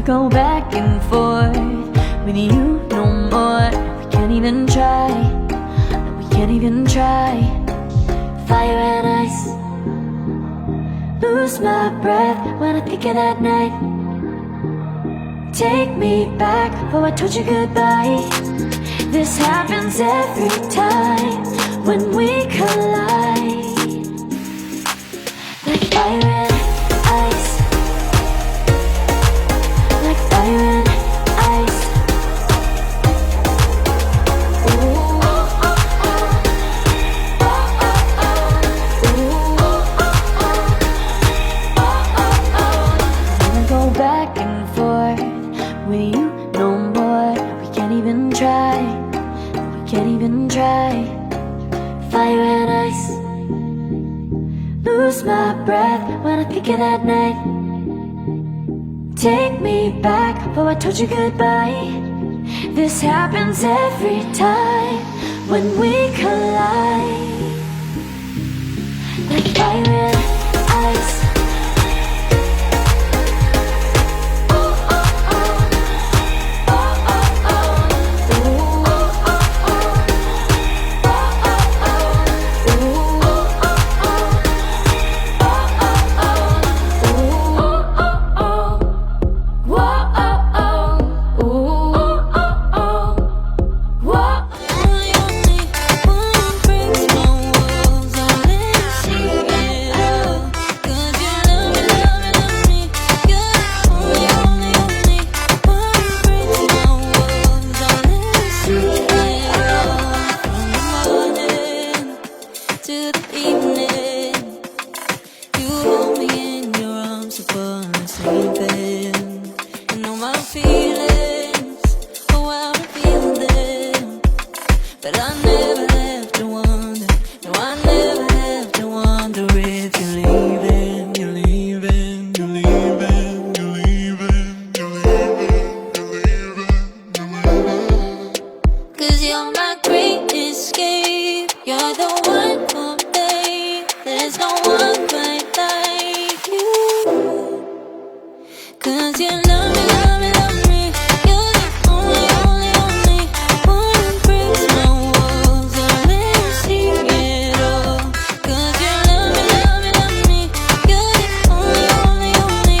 go back and forth with you no more. We can't even try, no, we can't even try. Fire and ice, lose my breath when I think of that night. Take me back, oh I told you goodbye. This happens every time when we collide. Like fire and ice, like fire and ice. Ooh, oh, oh, oh. Oh, oh, oh. Ooh, oh, oh, oh. Oh, oh, oh. I wanna go back and forth with you no more. We can't even try, we can't even try. Fire and ice, lose my breath when I think of that night. Take me back, oh I told you goodbye. This happens every time when we collide. Like fire and ice. But I never have to wonder, no I never have to wonder if you're leaving, you're leaving, you're leaving, you're leaving, you're leaving, you're leaving, you're leaving. 'Cause you're my great escape, you're the one for me, there's no one quite like you. 'Cause you love me, love me, love me, you're the only, only, only one who breaks my walls, I'll let you see it all. 'Cause you love me, love me, love me, you're the only, only, only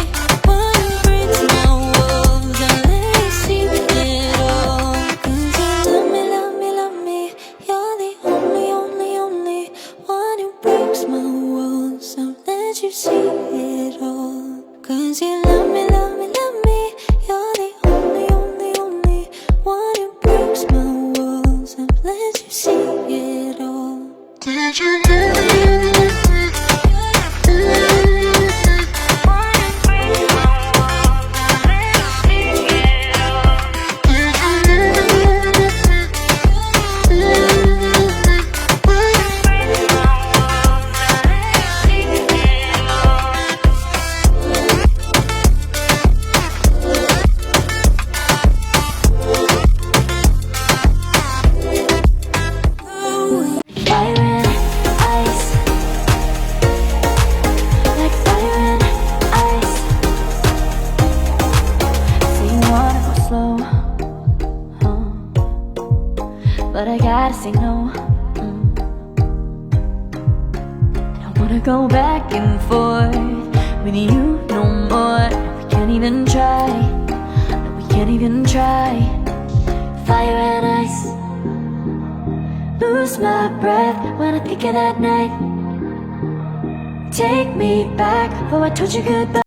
one who breaks my walls, I'll let you see it all. 'Cause you love me, love me, love me, you're the only, only, only one who breaks my walls, I'll let you see it all. 'Cause you love me, love me, love me, you're the only, only, only one who breaks my walls, I've let you see it all. Did you love me? But I gotta say no. I don't wanna go back and forth with you no more. We can't even try, no, we can't even try. Fire and ice, lose my breath when I think of that night. Take me back, oh I told you goodbye.